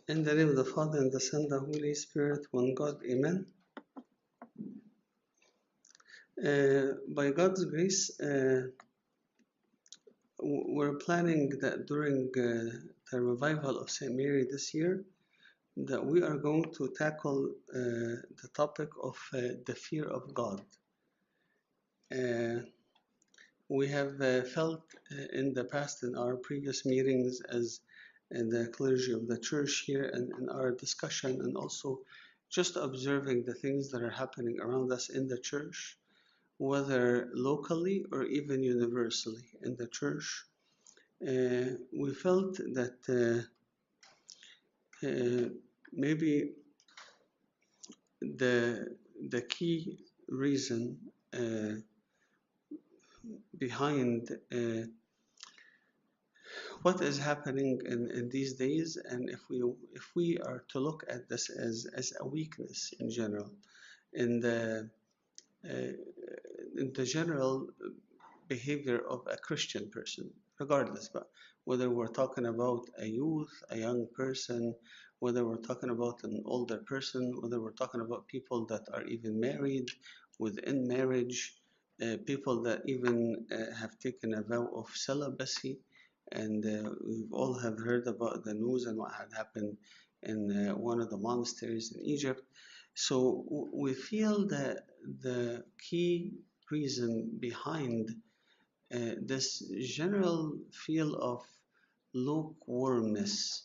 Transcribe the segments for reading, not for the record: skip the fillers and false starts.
In the name of the Father, and the Son, and the Holy Spirit, one God, Amen. By God's grace, we're planning that during the revival of St. Mary this year, that we are going to tackle the topic of the fear of God. We have felt in the past, in our previous meetings as the clergy of the church here, and in our discussion, and also just observing the things that are happening around us in the church, whether locally or even universally in the church, we felt that maybe the key reason behind what is happening in these days, and if we are to look at this as a weakness in general, in the general behavior of a Christian person, regardless, but whether we're talking about a youth, a young person, whether we're talking about an older person, whether we're talking about people that are even married, within marriage, people that even have taken a vow of celibacy, and we've all have heard about the news and what had happened in one of the monasteries in Egypt. So we feel that the key reason behind this general feel of lukewarmness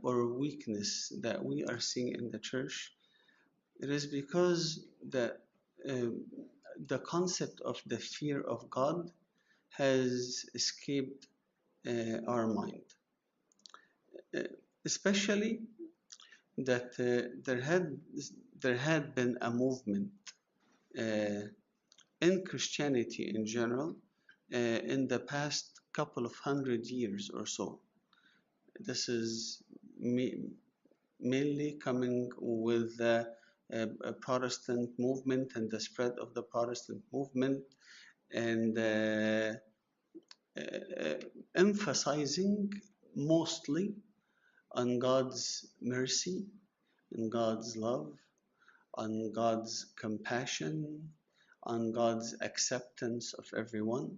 or weakness that we are seeing in the church, it is because the concept of the fear of God has escaped our mind, especially that there had been a movement in Christianity in general in the past couple of 100 years or so. This is mainly coming with the Protestant movement and the spread of the Protestant movement, and emphasizing mostly on God's mercy, on God's love, on God's compassion, on God's acceptance of everyone.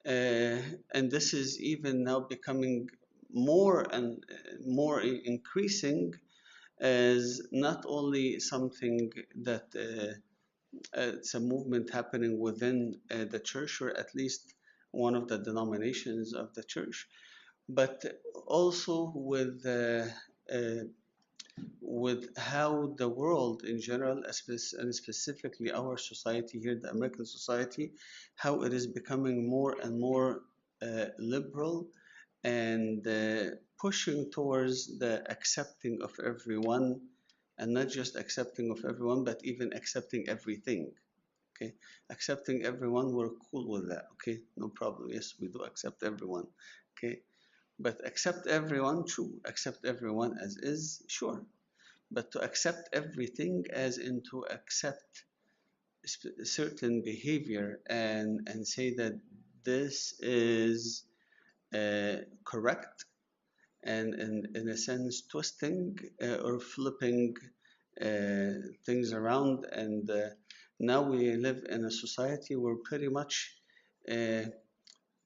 And this is even now becoming more and more increasing as not only something that it's a movement happening within the church, or at least one of the denominations of the church, but also with how the world in general, and specifically our society here, the American society, how it is becoming more and more liberal and pushing towards the accepting of everyone, and not just accepting of everyone, but even accepting everything. Okay, accepting everyone, we're cool with that. Okay, no problem. Yes, we do accept everyone. Okay, but accept everyone, true. Accept everyone as is, sure. But to accept everything, as in to accept certain behavior and say that this is correct, and in a sense twisting or flipping things around. And now we live in a society where pretty much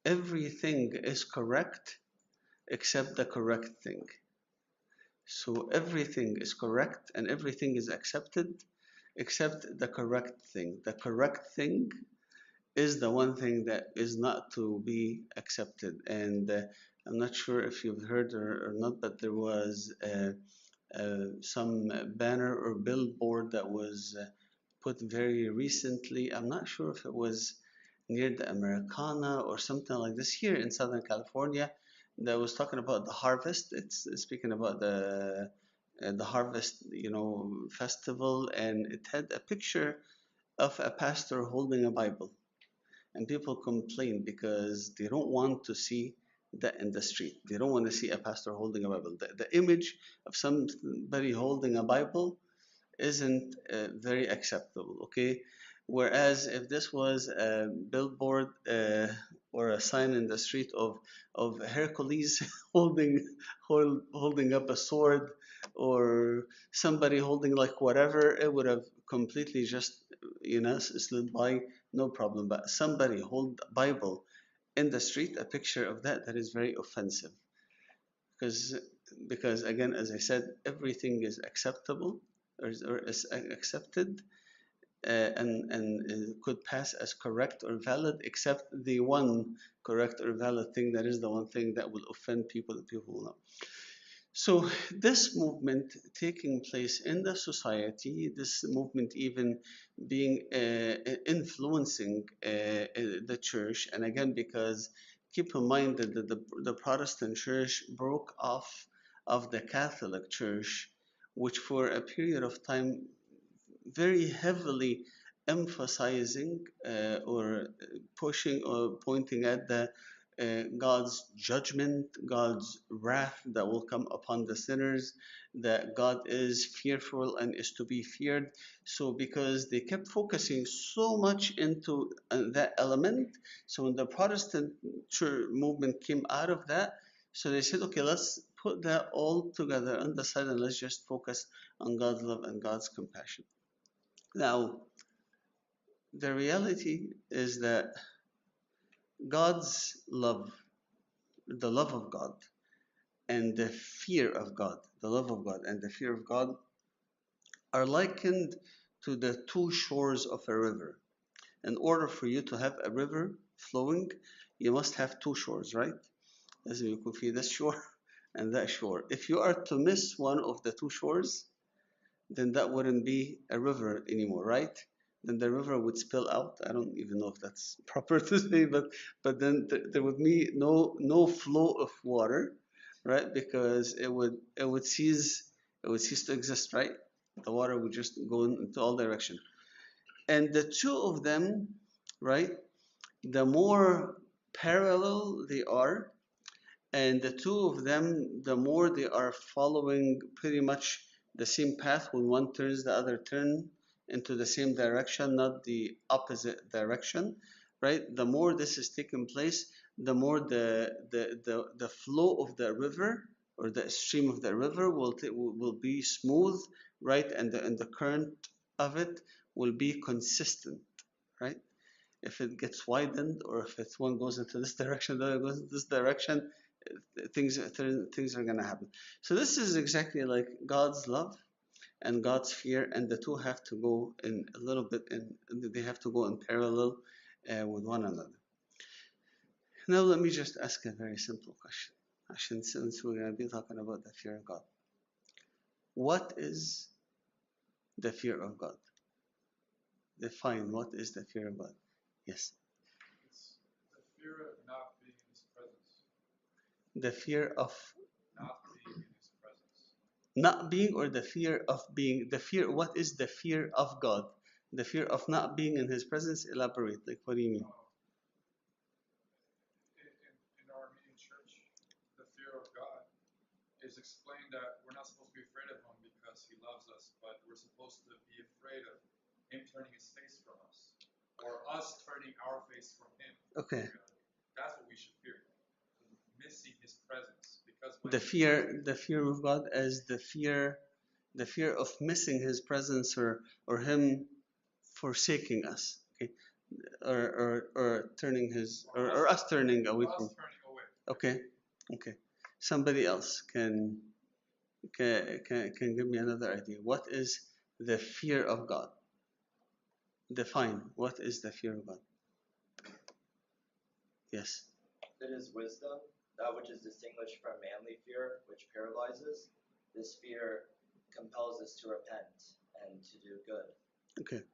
everything is correct except the correct thing. So everything is correct and everything is accepted except the correct thing. The correct thing is the one thing that is not to be accepted. And I'm not sure if you've heard or not, but there was some banner or billboard that was put very recently. I'm not sure if it was near the Americana or something like this here in Southern California, that was talking about the harvest. It's speaking about the harvest, festival, and it had a picture of a pastor holding a Bible, and people complain because they don't want to see that in the street. They don't want to see a pastor holding a Bible. The image of somebody holding a Bible isn't very acceptable. Okay, Whereas if this was a billboard or a sign in the street of Hercules holding up a sword, or somebody holding like whatever, it would have completely just slid by, no problem. But somebody hold a Bible in the street, a picture of that is very offensive, because again, as I said, everything is acceptable, or is accepted, and could pass as correct or valid, except the one correct or valid thing, that is the one thing that will offend people that people will know. So this movement taking place in the society, this movement even being influencing the church, and again, because keep in mind that the Protestant church broke off of the Catholic Church, which for a period of time very heavily emphasizing or pushing or pointing at the God's judgment, God's wrath that will come upon the sinners, that God is fearful and is to be feared. So because they kept focusing so much into that element, so when the Protestant church movement came out of that, so they said, okay, let's put that all together on the side and let's just focus on God's love and God's compassion. Now, the reality is that God's love, the love of God, and the fear of God, the love of God and the fear of God are likened to the two shores of a river. In order for you to have a river flowing, you must have two shores, right? As you can see, this shore and that shore. If you are to miss one of the two shores, then that wouldn't be a river anymore, right? Then the river would spill out. I don't even know if that's proper to say, but then there would be no flow of water, right? Because it would cease to exist, right? The water would just go into all direction. And the two of them, right? The more parallel they are, and the two of them, the more they are following pretty much the same path. When one turns, the other turn into the same direction, not the opposite direction, right? The more this is taking place, the more the flow of the river, or the stream of the river, will be smooth, right? And the current of it will be consistent, right? If it gets widened, or if one goes into this direction, the other goes into this direction, things are going to happen. So this is exactly like God's love and God's fear, and the two have to go in a little bit, they have to go in parallel with one another. Now let me just ask a very simple question, since we're going to be talking about the fear of God. What is the fear of God? Define what is the fear of God. Yes. It's the fear of not being in His presence. The fear of not being in His presence. Not being, or the fear of being? The fear. What is the fear of God? The fear of not being in His presence. Elaborate. Like, what do you mean? In our Armenian church, the fear of God is explained that we're not supposed to be afraid of Him because He loves us, but we're supposed to be afraid of Him turning His face from us, or us turning our face from Him. Okay. That's what we should fear. Missing His presence, because the fear of God as the fear of missing His presence, or Him forsaking us, okay, or turning His, or us turning away from. Okay, okay. Somebody else can give me another idea. What is the fear of God? Define what is the fear of God. Yes. It is wisdom, that which is distinguished from manly fear, which paralyzes. This fear compels us to repent and to do good. Okay.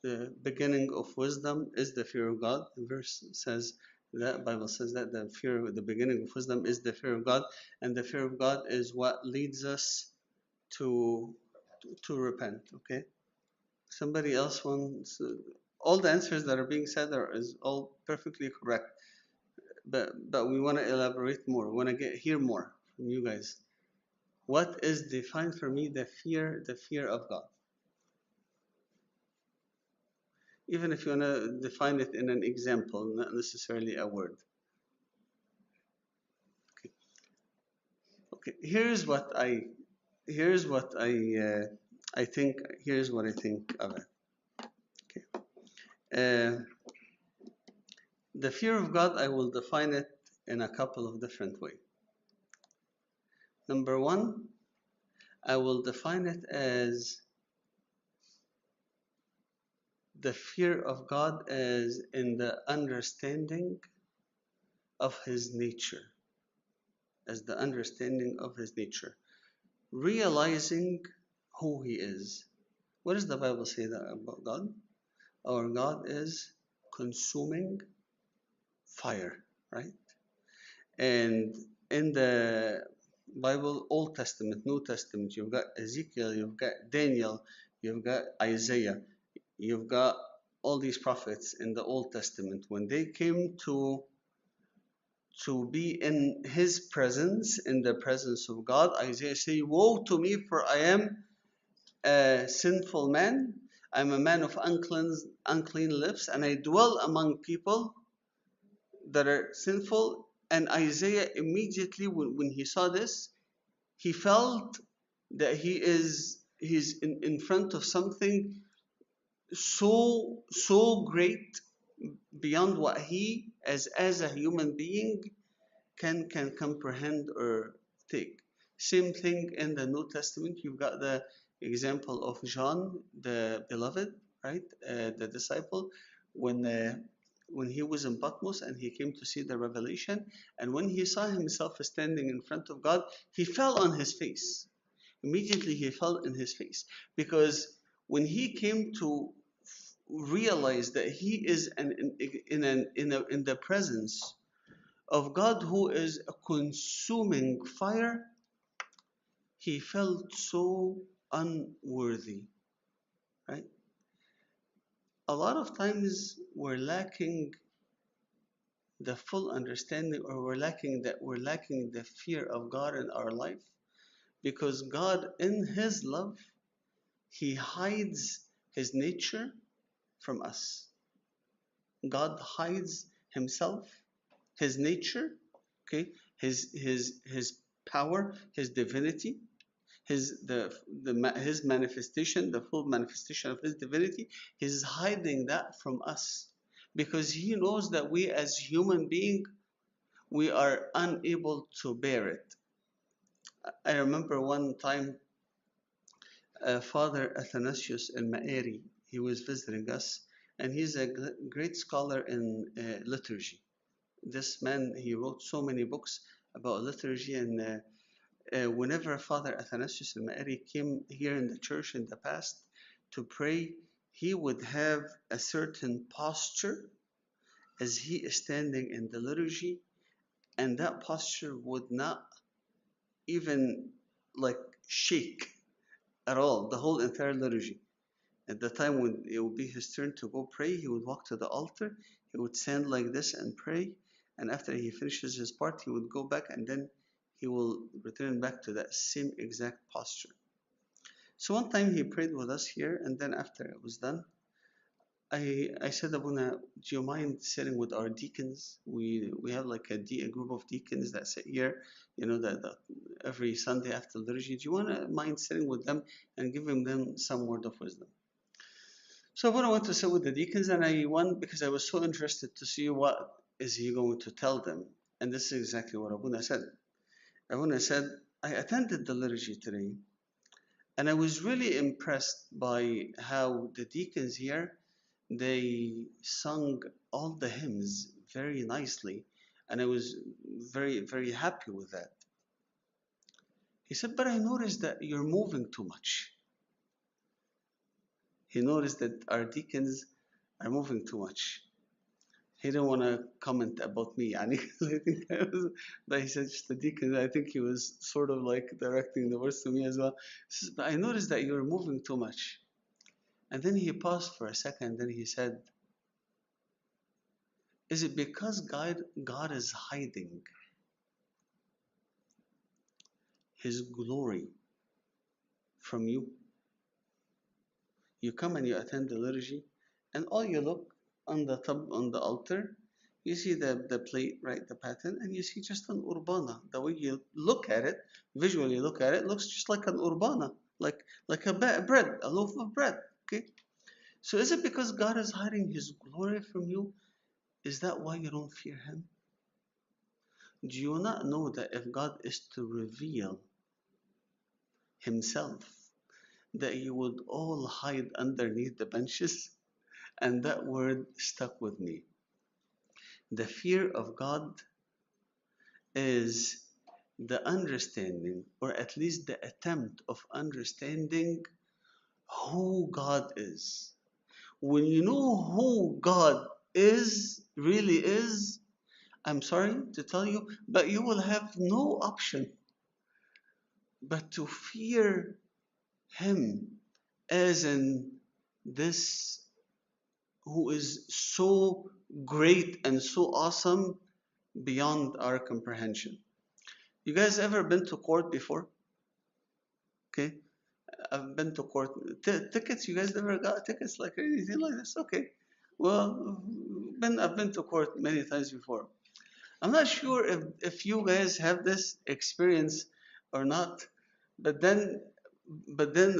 The beginning of wisdom is the fear of God. The verse says that, Bible says that the beginning of wisdom is the fear of God, and the fear of God is what leads us to repent. Okay. Somebody else wants. All the answers that are being said is all perfectly correct, but we want to elaborate more. We want to hear more from you guys. What is defined for me the fear of God? even if you want to define it in an example, not necessarily a word. Okay, here's what I think. Here's what I think of it. Okay, the fear of God, I will define it in a couple of different ways. Number one, I will define it as the fear of God as in the understanding of His nature, as the understanding of His nature, realizing who He is. What does the Bible say that about God? Our God is consuming fire, right? And in the Bible, Old Testament, New Testament, you've got Ezekiel, you've got Daniel, you've got Isaiah, you've got all these prophets in the Old Testament. When they came to be in His presence, in the presence of God, Isaiah said, "Woe to me, for I am a sinful man. I'm a man of unclean lips, and I dwell among people that are sinful." And Isaiah immediately, when he saw this, he felt that he's in front of something so great beyond what he as a human being can comprehend or take. Same thing in the New Testament. You've got the example of John, the beloved, right? The disciple, when he was in Patmos and he came to see the revelation, and when he saw himself standing in front of God, he fell on his face. Immediately he fell on his face, because when he came to realize that he is in the presence of God, who is a consuming fire, he felt so unworthy, right? A lot of times we're lacking the full understanding, or we're lacking the fear of God in our life, because God, in His love, He hides His nature from us. God hides Himself, His nature, okay, His power, His divinity, His manifestation, the full manifestation of His divinity. He's hiding that from us, because He knows that we as human beings, we are unable to bear it. I remember one time, Father Athanasius in Maeri, he was visiting us, and he's a great scholar in liturgy. This man, he wrote so many books about liturgy, and whenever Father Athanasius al-Ma'ari came here in the church in the past to pray, he would have a certain posture as he is standing in the liturgy, and that posture would not even like shake at all, the whole entire liturgy. At the time when it would be his turn to go pray, he would walk to the altar, he would stand like this and pray, and after he finishes his part, he would go back, and then he will return back to that same exact posture. So one time he prayed with us here, and then after it was done, I said, Abuna, do you mind sitting with our deacons? We have like a group of deacons that sit here, that every Sunday after liturgy. Do you want to mind sitting with them and giving them some word of wisdom? So Abuna went to sit with the deacons, and I went because I was so interested to see what is he going to tell them. And this is exactly what Abuna said. Abuna said, I attended the liturgy today, and I was really impressed by how the deacons here, they sung all the hymns very nicely, and I was very, very happy with that. He said, but I noticed that you're moving too much. He noticed that our deacons are moving too much. He didn't want to comment about me. I think but he said just the deacons. I think he was sort of like directing the words to me as well. He says, but I noticed that you're moving too much. And then he paused for a second, then he said, is it because God is hiding His glory from you? You come and you attend the liturgy, and all you look on the top on the altar, you see the plate, right, the pattern, and you see just an urbana. The way you look at it, visually look at it, looks just like an urbana, like a bread, a loaf of bread. Okay, so is it because God is hiding His glory from you? Is that why you don't fear Him? Do you not know that if God is to reveal Himself, that you would all hide underneath the benches? And that word stuck with me. The fear of God is the understanding, or at least the attempt of understanding who God is. When you know who God is, really is, I'm sorry to tell you, but you will have no option but to fear Him, as in this who is so great and so awesome beyond our comprehension. You guys ever been to court before? Okay, I've been to court. Tickets, you guys never got tickets like anything like this? Okay. Well, I've been to court many times before. I'm not sure if you guys have this experience or not, but then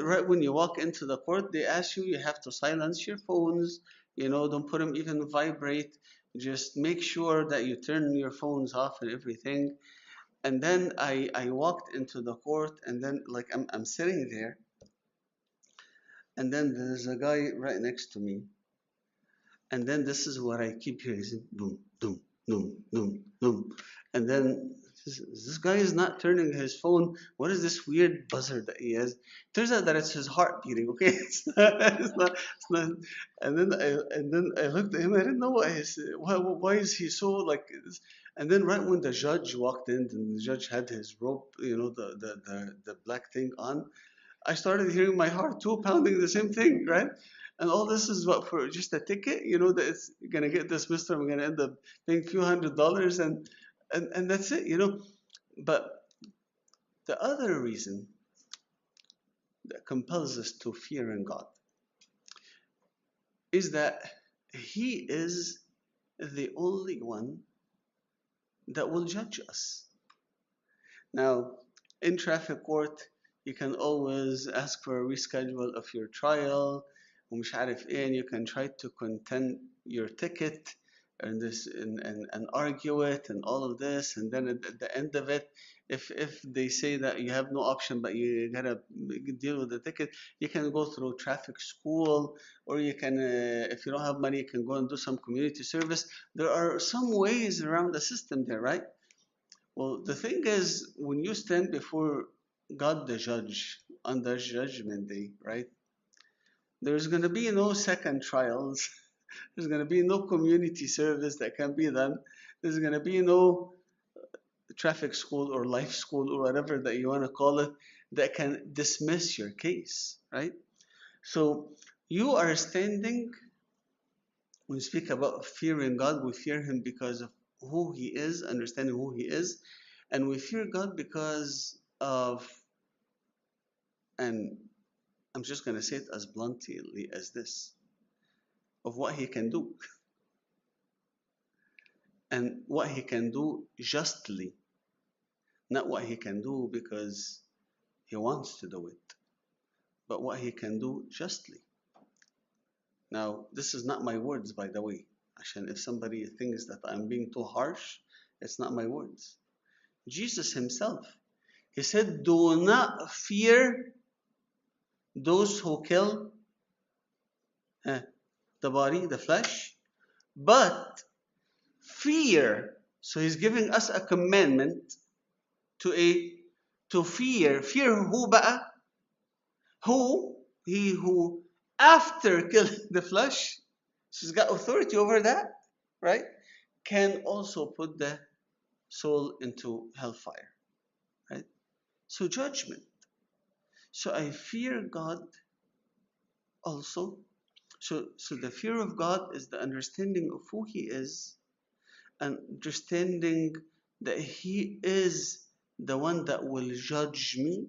right when you walk into the court, they ask you, you have to silence your phones, don't put them even vibrate. Just make sure that you turn your phones off and everything. And then I walked into the court, and then like I'm sitting there, and then there's a guy right next to me, and then this is what I keep hearing: boom, boom, boom, boom, boom, and then this guy is not turning his phone. What is this weird buzzer that he has? Turns out that it's his heart beating. Okay, it's not. And then I looked at him. I didn't know why is he so like this? And then right when the judge walked in, and the judge had his robe, the black thing on, I started hearing my heart too pounding the same thing, right? And all this is what, for just a ticket, that it's gonna get dismissed, and I'm gonna end up paying a few $100s, and that's it. But the other reason that compels us to fear in God is that He is the only one that will judge us. Now, in traffic court, you can always ask for a reschedule of your trial, ومش عارف إيه, and you can try to contend your ticket and argue it and all of this, and then at the end of it, if they say that you have no option but you gotta deal with the ticket, you can go through traffic school, or you can, if you don't have money, you can go and do some community service. There are some ways around the system there, right? Well, the thing is, when you stand before God the judge on the judgment day, right? There's going to be no second trials. There's going to be no community service that can be done. There's going to be no traffic school or life school or whatever that you want to call it that can dismiss your case, right? So you are standing, when we speak about fearing God, we fear Him because of who He is, understanding who He is, and we fear God because of, and I'm just going to say it as bluntly as this, of what He can do. And what He can do justly, not what He can do because He wants to do it, but what He can do justly. Now, this is not my words, by the way. عشان if somebody thinks that I'm being too harsh, it's not my words. Jesus Himself, He said, do not fear those who kill the body, the flesh, but fear. So He's giving us a commandment to fear. Fear who بقى? Who? He who, after killing the flesh, so He's got authority over that, right? Can also put the soul into hellfire, right? So judgment. So I fear God also. So the fear of God is the understanding of who He is, and understanding that He is the one that will judge me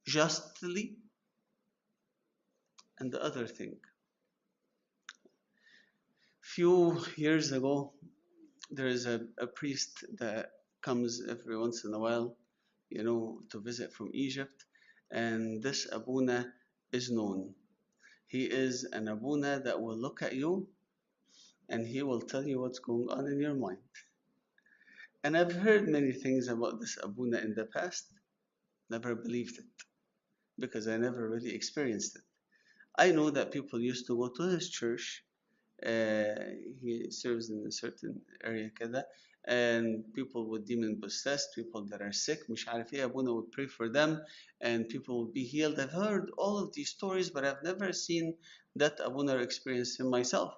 justly. And the other thing, Few years ago, there is a priest that comes every once in a while, to visit from Egypt, and this Abuna is known. He is an Abuna that will look at you and he will tell you what's going on in your mind. And I've heard many things about this Abuna in the past, never believed it because I never really experienced it. I know that people used to go to his church. He serves in a certain area كده, and people with demon possessed, people that are sick, مش عارف ايه, Abuna would pray for them and people would be healed. I've heard all of these stories, but I've never seen that Abuna or experienced him myself.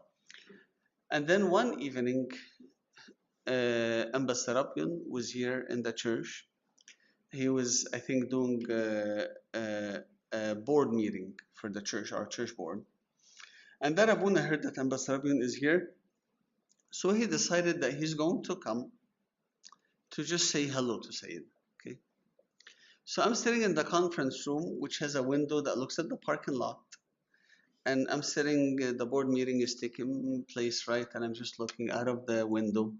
And then one evening, Ambassador was here in the church. He was, I think, doing a board meeting for the church, our church board. And then Abuna heard that Ambassador is here. So he decided that he's going to come to just say hello to Sayyid. Okay. So I'm sitting in the conference room, which has a window that looks at the parking lot. And I'm sitting, the board meeting is taking place, right? And I'm just looking out of the window,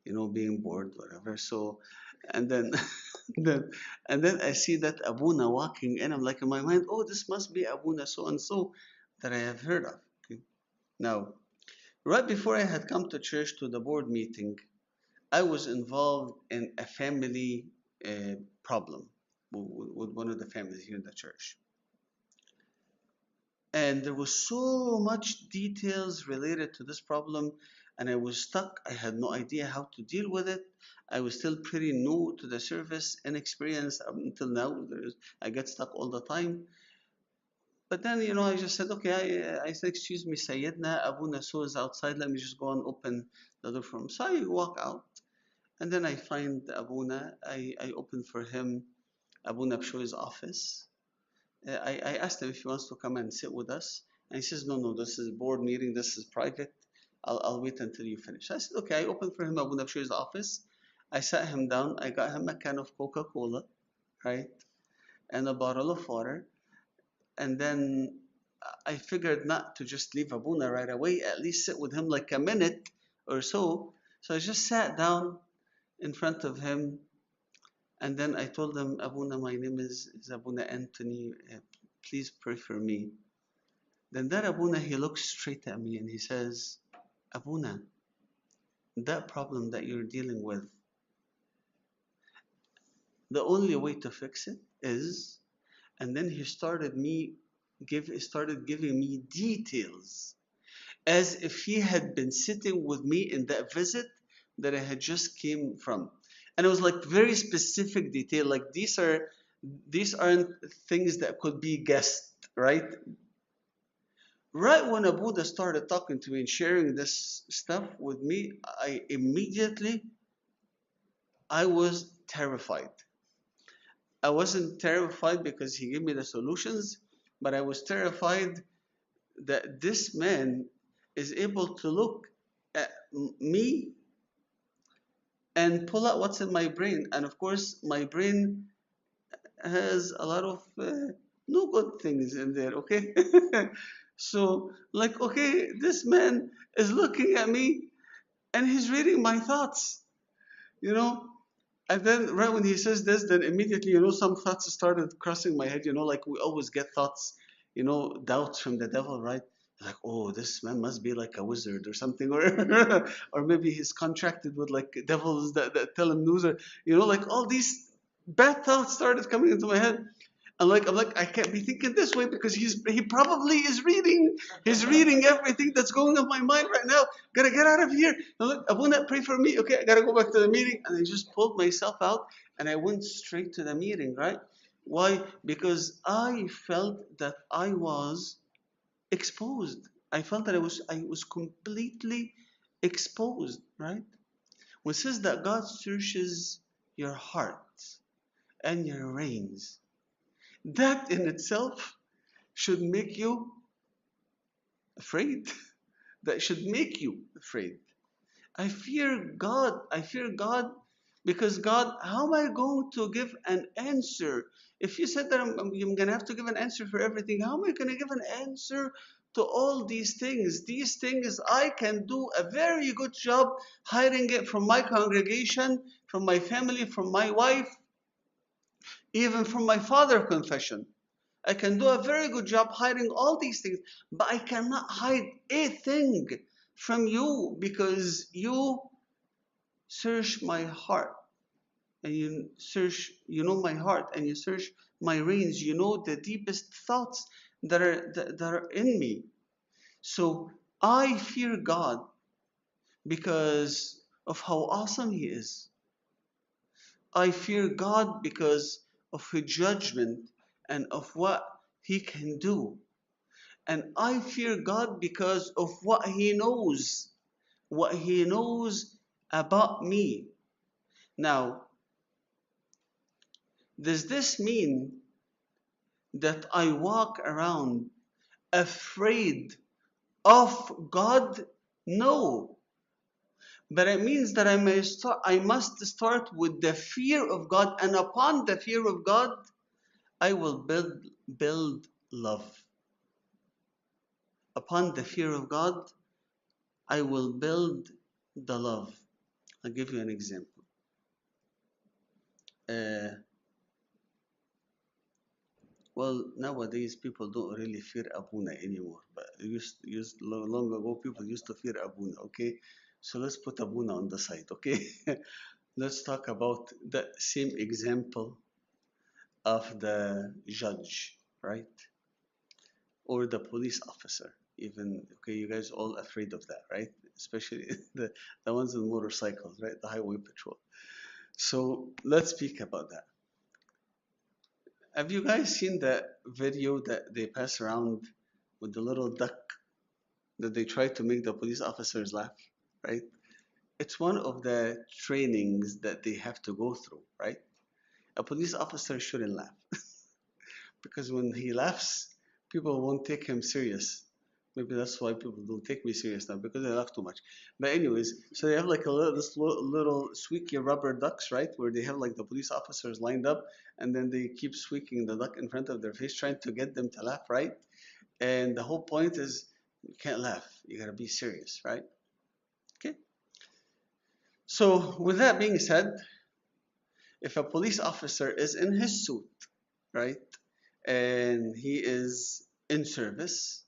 being bored, whatever. So, and then, then I see that Abuna walking in. I'm like in my mind, oh, this must be Abuna so and so that I have heard of. Okay. Now, right before I had come to church to the board meeting, I was involved in a family problem with one of the families here in the church. And there was so much details related to this problem, and I was stuck. I had no idea how to deal with it. I was still pretty new to the service, inexperienced up until now. I get stuck all the time. But then, I just said, okay, I said, excuse me, Sayyidina, Abuna So is outside. Let me just go and open the door for him. So I walk out, and then I find Abuna. I open for him Abuna Bshoi's office. I asked him if he wants to come and sit with us. And he says, no, this is a board meeting. This is private. I'll wait until you finish. I said, okay. I opened for him Abuna Bshoi's office. I sat him down. I got him a can of Coca-Cola, right? And a bottle of water. And then I figured not to just leave Abuna right away, at least sit with him like a minute or so. So I just sat down in front of him. And then I told him, Abuna, my name is Abuna Antony. Please pray for me. Then that Abuna, he looks straight at me and he says, Abuna, that problem that you're dealing with, the only way to fix it is, and then he started giving me details as if he had been sitting with me in that visit that I had just came from. And it was like very specific detail, like these aren't things that could be guessed, right? Right when Abuna started talking to me and sharing this stuff with me, I was terrified. I wasn't terrified because he gave me the solutions, but I was terrified that this man is able to look at me and pull out what's in my brain. And of course, my brain has a lot of no good things in there, okay? So, like, okay, this man is looking at me and he's reading my thoughts, And then right when he says this, then immediately, some thoughts started crossing my head, like we always get thoughts, doubts from the devil, right? Like, oh, this man must be like a wizard or something, or or maybe he's contracted with like devils that tell him news, or like all these bad thoughts started coming into my head. I'm like, I can't be thinking this way because he probably is reading. He's reading everything that's going on in my mind right now. Gotta get out of here. I'm like, Abuna, pray for me. Okay, I gotta go back to the meeting. And I just pulled myself out and I went straight to the meeting, right? Why? Because I felt that I was exposed. I felt that I was completely exposed, right? When it says that God searches your hearts and your reins, that in itself should make you afraid. That should make you afraid. I fear God. I fear God because God, how am I going to give an answer? If you said that I'm going to have to give an answer for everything, how am I going to give an answer to all these things. These things I can do a very good job hiding it from my congregation, from my family, from my wife, even from my father confession. I can do a very good job hiding all these things, but I cannot hide a thing from you, because you search my heart, and you know my heart, and you search my reins. You know the deepest thoughts that are in me. So I fear God because of how awesome He is. I fear God because of His judgment and of what He can do. And I fear God because of what He knows about me. Now, does this mean that I walk around afraid of God? No. But it means that I must start with the fear of God, and upon the fear of God, I will build love. Upon the fear of God, I will build the love. I'll give you an example. Well, nowadays people don't really fear Abuna anymore, but long ago people used to fear Abuna. Okay, so let's put Abuna on the side. Okay, let's talk about the same example of the judge, right? Or the police officer. Even, okay, you guys all afraid of that, right? Especially the ones on motorcycles, right? The highway patrol. So let's speak about that. Have you guys seen the video that they pass around with the little duck that they try to make the police officers laugh, right? It's one of the trainings that they have to go through, right? A police officer shouldn't laugh because when he laughs, people won't take him serious. Maybe that's why people don't take me serious now, because I laugh too much. But anyways, so they have like this little squeaky rubber ducks, right? Where they have like the police officers lined up, and then they keep squeaking the duck in front of their face, trying to get them to laugh, right? And the whole point is you can't laugh. You gotta be serious, right? Okay. So with that being said, if a police officer is in his suit, right, and he is in service,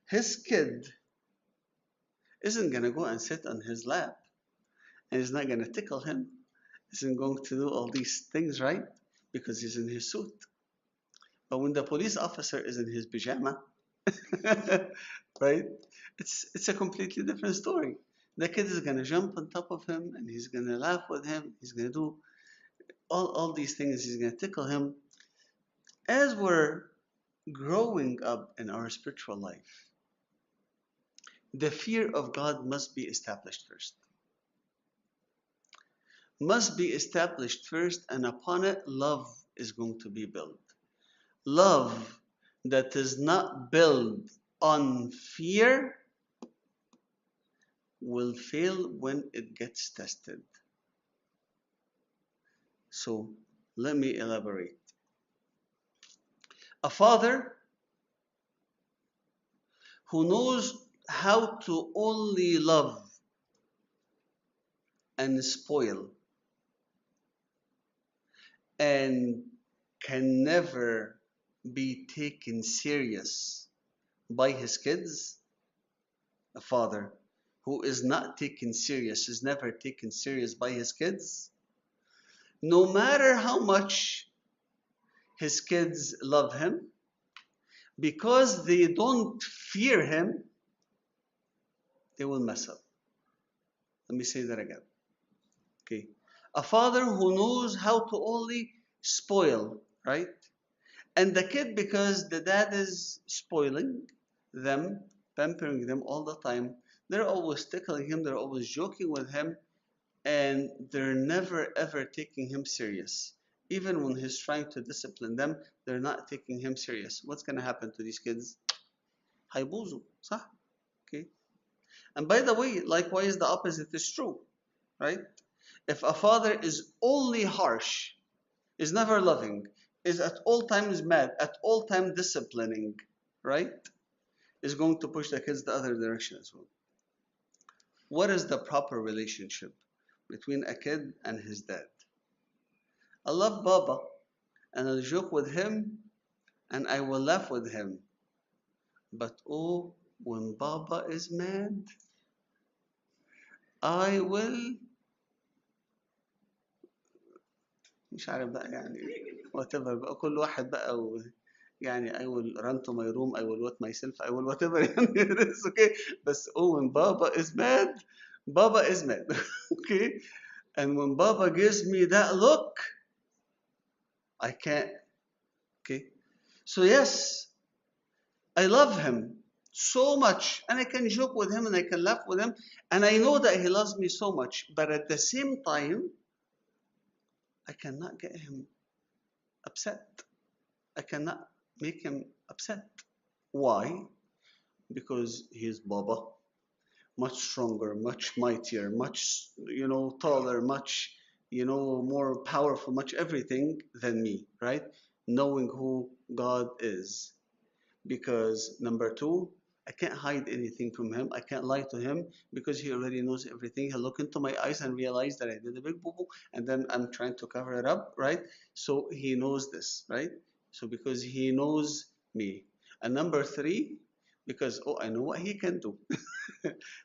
his kid isn't gonna go and sit on his lap, and he's not gonna tickle him. Isn't going to do all these things, right? Because he's in his suit. But when the police officer is in his pajama, right? It's a completely different story. The kid is gonna jump on top of him, and he's gonna laugh with him. He's gonna do all these things. He's gonna tickle him. As we're growing up in our spiritual life, the fear of God must be established first. Must be established first, and upon it, love is going to be built. Love that is not built on fear will fail when it gets tested. So let me elaborate. A father who knows how to only love and spoil and can never be taken serious by his kids, a father who is not taken serious, is never taken serious by his kids, no matter how much his kids love him, because they don't fear him, they will mess up. Let me say that again. Okay. A father who knows how to only spoil, right? And the kid, because the dad is spoiling them, pampering them all the time, they're always tickling him, they're always joking with him, and they're never ever taking him serious. Even when he's trying to discipline them, they're not taking him serious. What's going to happen to these kids? هيبوظوا, صح? Okay. And by the way, likewise, the opposite is true, right? If a father is only harsh, is never loving, is at all times mad, at all times disciplining, right, is going to push the kids the other direction as well. What is the proper relationship between a kid and his dad? I love Baba and I'll joke with him and I will laugh with him. But oh, when Baba is mad, I will مش عارف بقى يعني whatever بقى كل واحد بقى يعني I will run to my room, I will wet myself, I will whatever يعني it's okay. But oh, when Baba is mad, Baba is mad. Okay? And when Baba gives me that look, I can't. Okay? So yes, I love him so much and I can joke with him and I can laugh with him and I know that he loves me so much, but at the same time, I cannot get him upset. I cannot make him upset. Why? Because he is Baba, much stronger, much mightier, much, taller, much, more powerful, much everything than me, right? Knowing who God is. Because number two, I can't hide anything from him. I can't lie to him because he already knows everything. He'll look into my eyes and realize that I did a big boo-boo and then I'm trying to cover it up, right? So he knows this, right? So because he knows me. And number three, because, I know what he can do.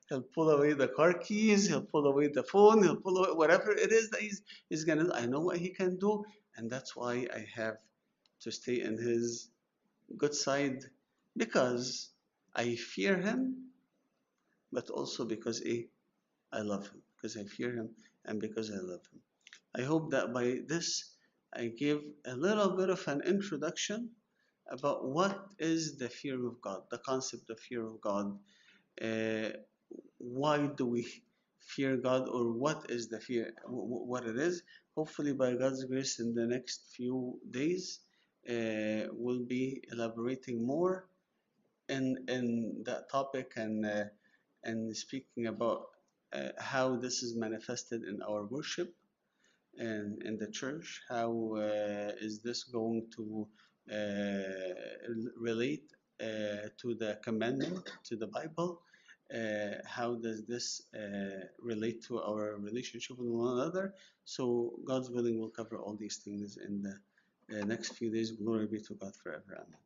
He'll pull away the car keys, he'll pull away the phone, he'll pull away whatever it is that he's gonna do. I know what he can do, and that's why I have to stay in his good side because I fear him, but also because I love him, because I fear him and because I love him. I hope that by this I gave a little bit of an introduction about what is the fear of God, the concept of fear of God. Uh, why do we fear God, or what is the fear, what it is? Hopefully, by God's grace, in the next few days, we'll be elaborating more in that topic and speaking about how this is manifested in our worship and in the church. How is this going to relate to the commandment, to the Bible? How does this relate to our relationship with one another? So, God's willing, we'll cover all these things in the next few days. Glory be to God forever. Amen.